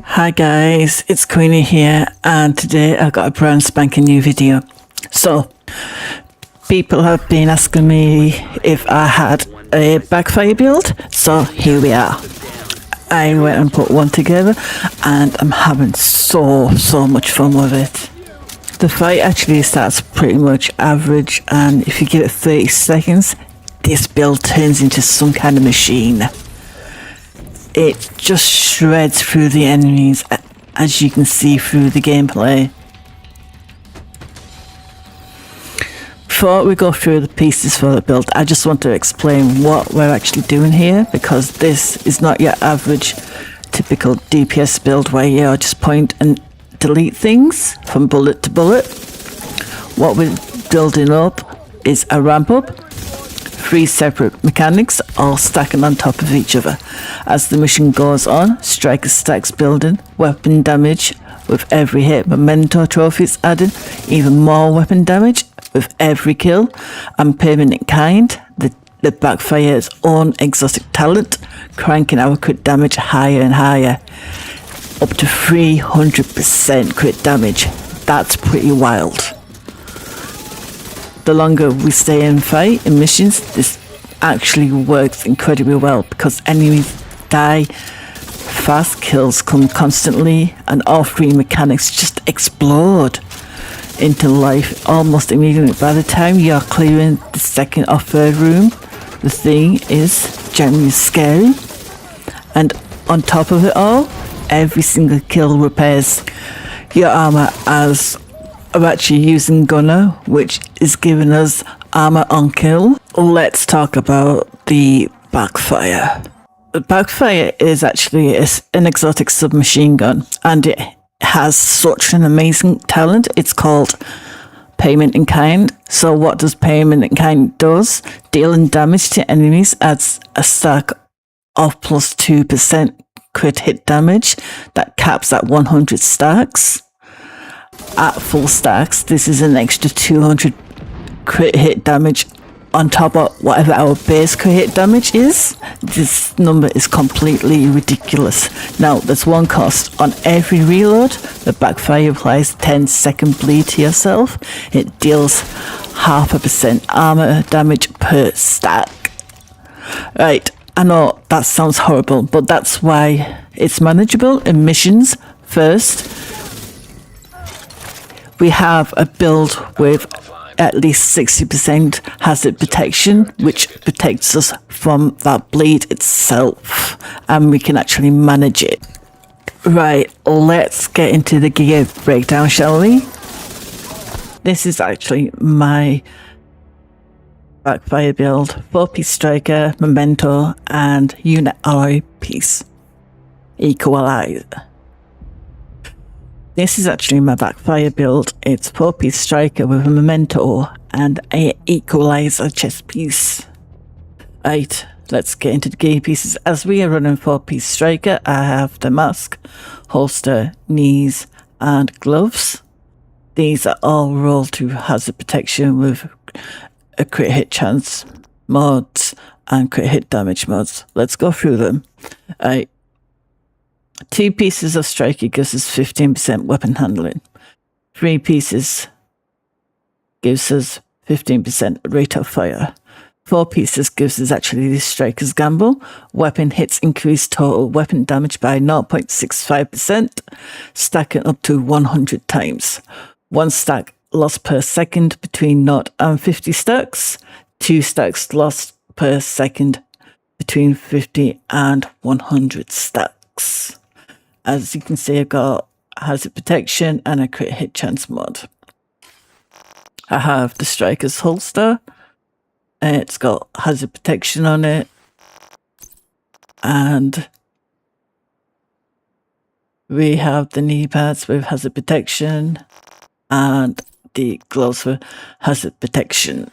Hi guys, it's Queenie here, and today I got a brand spanking new video. So, people have been asking me if I had a Backfire build, so here we are. I went and put one together, and I'm having so much fun with it. The fight actually starts pretty much average, and if you give it 30 seconds, this build turns into some kind of machine. It just shreds through the enemies, as you can see through the gameplay. Before we go through the pieces for the build, I just want to explain what we're actually doing here, because this is not your average typical DPS build where you just point and delete things from bullet to bullet. What we're building up is a ramp up, 3 separate mechanics all stacking on top of each other. As the mission goes on, striker stacks building, weapon damage with every hit, Memento trophies added, even more weapon damage with every kill, and permanent kind, the Backfire's own exotic talent, cranking our crit damage higher and higher, up to 300% crit damage. That's pretty wild. The longer we stay in fight in missions, this actually works incredibly well because enemies die fast, kills come constantly, and all 3 mechanics just explode into life almost immediately. By the time you're clearing the second or third room, the thing is genuinely scary. And on top of it all, every single kill repairs your armor, as I'm actually using Gunner, which is giving us armor on kill. Let's talk about the Backfire. The Backfire is actually an exotic submachine gun, and it has such an amazing talent. It's called Payment in Kind. So what does Payment in Kind does? Dealing damage to enemies adds a stack of plus 2% crit hit damage that caps at 100 stacks. At full stacks, this is an extra 200 crit hit damage on top of whatever our base crit hit damage is. This number is completely ridiculous. Now, there's one cost. On every reload, the Backfire applies 10-second bleed to yourself. It deals 0.5% armor damage per stack. Right, I know that sounds horrible, but that's why it's manageable in missions. First, we have a build with at least 60% hazard protection, which protects us from that bleed itself, and we can actually manage it. Right, let's get into the gear breakdown, shall we? This is actually my Backfire build: 4-piece striker, Memento, and unit alloy piece, Equalizer. This is actually my Backfire build. It's 4-piece striker with a Memento and a Equalizer chest piece. Right, let's get into the gear pieces. As we are running 4-piece striker, I have the mask, holster, knees, and gloves. These are all rolled to hazard protection with a crit hit chance mods and crit hit damage mods. Let's go through them. 2 pieces of striker gives us 15% weapon handling. 3 pieces gives us 15% rate of fire. 4 pieces gives us actually the striker's gamble. Weapon hits increase total weapon damage by 0.65%, stacking up to 100 times. 1 stack lost per second between 0 and 50 stacks. 2 stacks lost per second between 50 and 100 stacks. As you can see, I've got hazard protection and a crit hit chance mod. I have the striker's holster. It's got hazard protection on it. And we have the Kneepads with hazard protection and the gloves with hazard protection.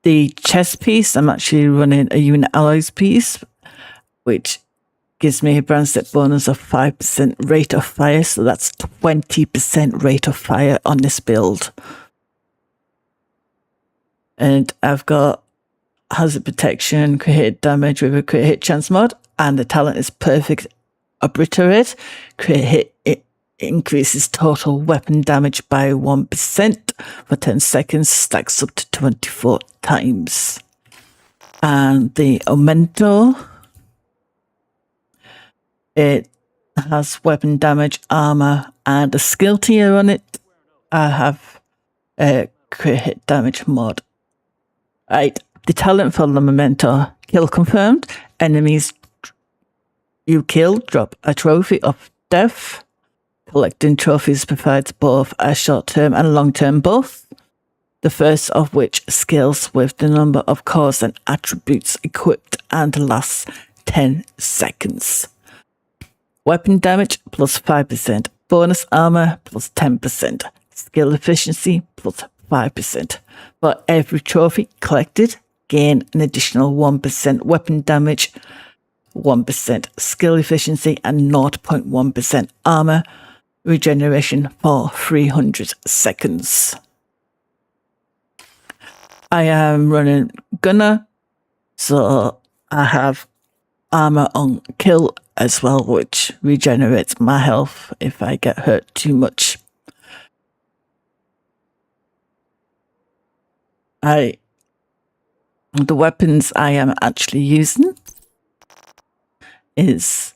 The chest piece, I'm actually running a unit alloys piece, which gives me a brand step bonus of 5% rate of fire, so that's 20% rate of fire on this build. And I've got hazard protection, crit hit damage with a crit hit chance mod, and the talent is perfect Obliterate. Crit hit, it increases total weapon damage by 1% for 10 seconds, stacks up to 24 times. And the Memento, it has weapon damage, armor, and a skill tier on it. I have a crit hit damage mod. Right, the talent for the Memento: kill confirmed. Enemies you kill drop a trophy of death. Collecting trophies provides both a short-term and long-term buff, the first of which scales with the number of cores and attributes equipped and lasts 10 seconds. Weapon damage plus 5%, bonus armor plus 10%, skill efficiency plus 5%. For every trophy collected, gain an additional 1% weapon damage, 1% skill efficiency, and 0.1% armor regeneration for 300 seconds. I am running Gunner, so I have armor on kill as well, which regenerates my health if I get hurt too much. The weapons I am actually using is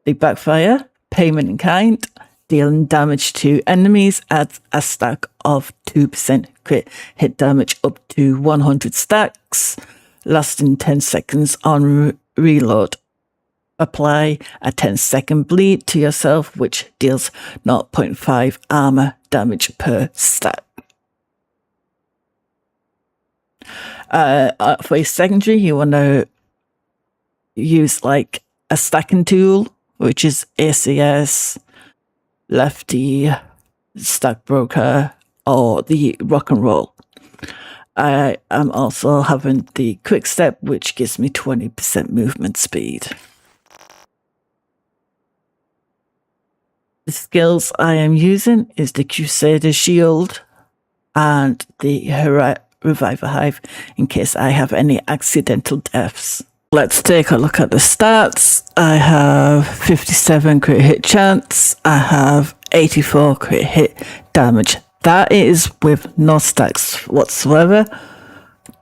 the Backfire, payment in kind, dealing damage to enemies, adds a stack of 2% crit hit damage up to 100 stacks, lasting 10 seconds on reload. Apply a 10-second bleed to yourself, which deals 0.5 armor damage per stack. For your secondary, you want to use like a stacking tool, which is ACS, Lefty, Stack Broker, or the Rock and Roll. I am also having the Quick Step, which gives me 20% movement speed. The skills I am using is the Crusader Shield and the Reviver Hive in case I have any accidental deaths. Let's take a look at the stats. I have 57 crit hit chance. I have 84 crit hit damage. That is with no stacks whatsoever.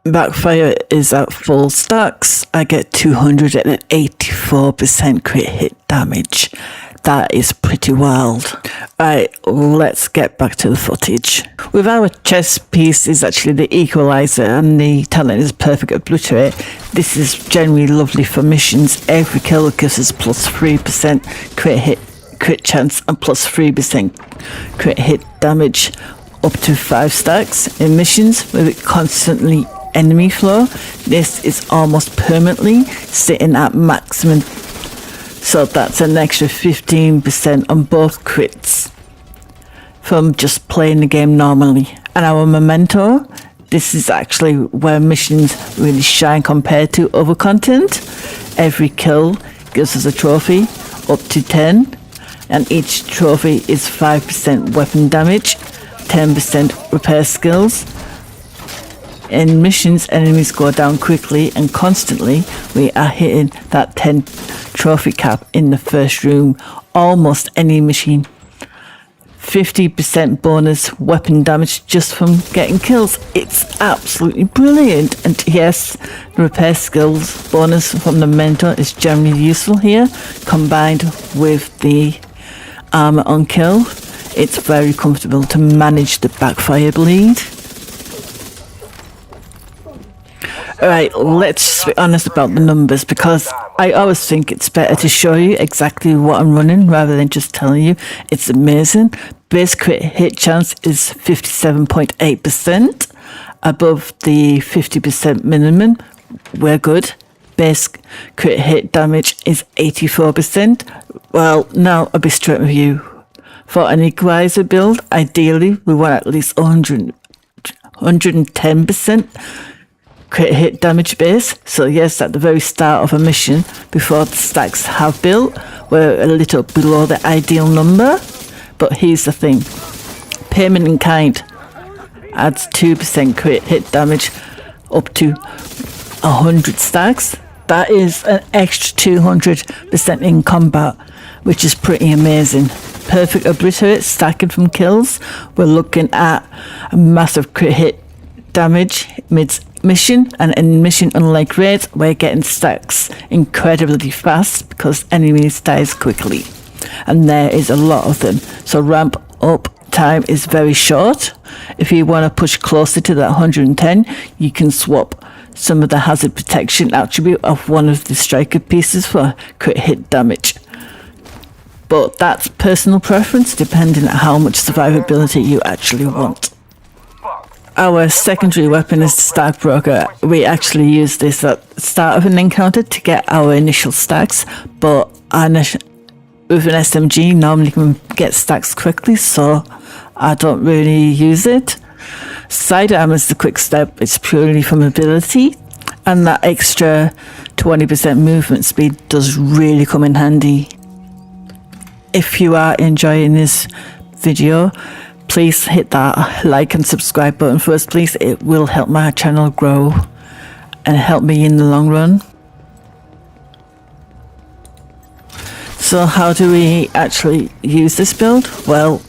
Backfire is at full stacks. I get 284% crit hit damage. That is pretty wild. Right, let's get back to the footage. With our chest piece is actually the Equalizer and the talent is Perfect Obliterate. This is generally lovely for missions. Every kill gives us plus 3% crit chance and plus 3% crit hit damage up to 5 stacks. In missions with it constantly enemy flow, this is almost permanently sitting at maximum, so that's an extra 15% on both crits from just playing the game normally. And our Memento, this is actually where missions really shine compared to other content. Every kill gives us a trophy up to 10, and each trophy is 5% weapon damage, 10% repair skills. In missions, enemies go down quickly and constantly. We are hitting that 10 trophy cap in the first room, almost any machine. 50% bonus weapon damage just from getting kills. It's absolutely brilliant. And yes, the repair skills bonus from the Memento is generally useful here, combined with the armor on kill. It's very comfortable to manage the backfire bleed. Alright, let's be honest about the numbers, because I always think it's better to show you exactly what I'm running rather than just telling you. It's amazing. Base crit hit chance is 57.8%, above the 50% minimum. We're good. Base crit hit damage is 84%. Well, now I'll be straight with you. For an Equalizer build, ideally we want at least 110% crit hit damage base. So yes, at the very start of a mission, before the stacks have built, we're a little below the ideal number. But here's the thing. Payment in kind adds 2% crit hit damage up to 100 stacks. That is an extra 200% in combat, which is pretty amazing. Perfect Obliterate stacking from kills. We're looking at a massive crit hit damage mid-mission, and in mission unlike raids, we're getting stacks incredibly fast because enemies dies quickly. And there is a lot of them. So ramp up time is very short. If you want to push closer to that 110, you can swap some of the hazard protection attribute of one of the striker pieces for crit hit damage. But that's personal preference depending on how much survivability you actually want. Our secondary weapon is the Stack Broker. We actually use this at the start of an encounter to get our initial stacks, but with an SMG normally can get stacks quickly, so I don't really use it. Sidearm is the quick step. It's purely for mobility, and that extra 20% movement speed does really come in handy. If you are enjoying this video, please hit that like and subscribe button for us, please. It will help my channel grow and help me in the long run. So how do we actually use this build? Well,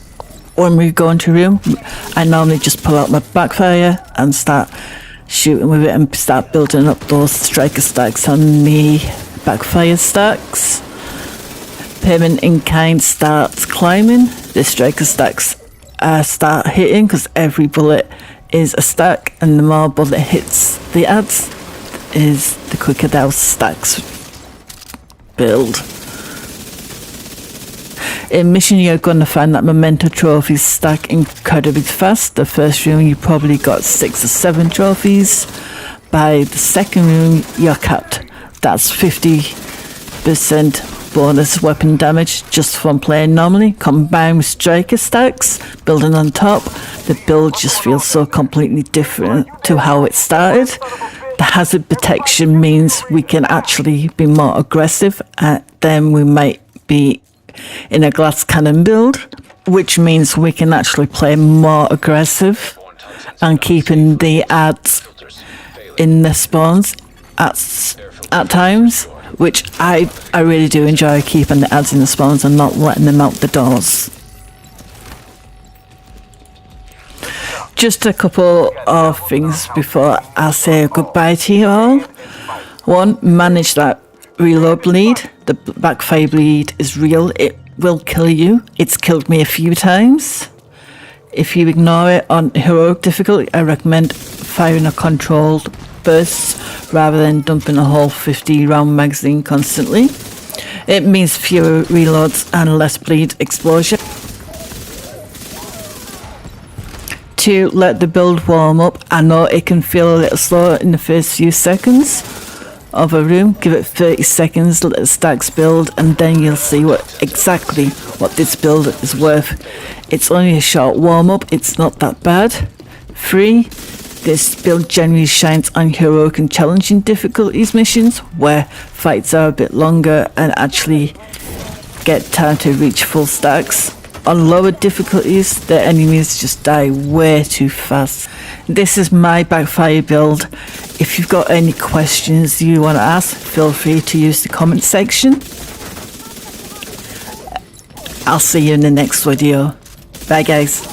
when we go into a room, I normally just pull out my Backfire and start shooting with it and start building up those striker stacks on the Backfire stacks. Payment in kind starts climbing. The striker stacks start hitting because every bullet is a stack, and the more bullet hits the adds is the quicker those stacks build. In mission, you're going to find that Memento trophies stack incredibly fast. The first room you probably got 6 or 7 trophies. By the second room you're capped. That's 50% bonus weapon damage just from playing normally, combined with striker stacks building on top. The build just feels so completely different to how it started. The hazard protection means we can actually be more aggressive, and then we might be in a glass cannon build, which means we can actually play more aggressive and keeping the adds in the spawns at times, which I really do enjoy, keeping the adds in the spawns and not letting them out the doors. Just a couple of things before I say goodbye to you all. One, manage that reload bleed. The backfire bleed is real. It will kill you. It's killed me a few times. If you ignore it on heroic difficulty, I recommend firing a controlled burst rather than dumping a whole 50 round magazine constantly. It means fewer reloads and less bleed exposure. To let the build warm up, I know it can feel a little slower in the first few seconds of a room. Give it 30 seconds, let the stacks build, and then you'll see exactly what this build is worth. It's only a short warm up, it's not that bad. 3, this build generally shines on heroic and challenging difficulties missions where fights are a bit longer and actually get time to reach full stacks. On lower difficulties, the enemies just die way too fast. This is my Backfire build. If you've got any questions you want to ask, feel free to use the comment section. I'll see you in the next video. Bye guys.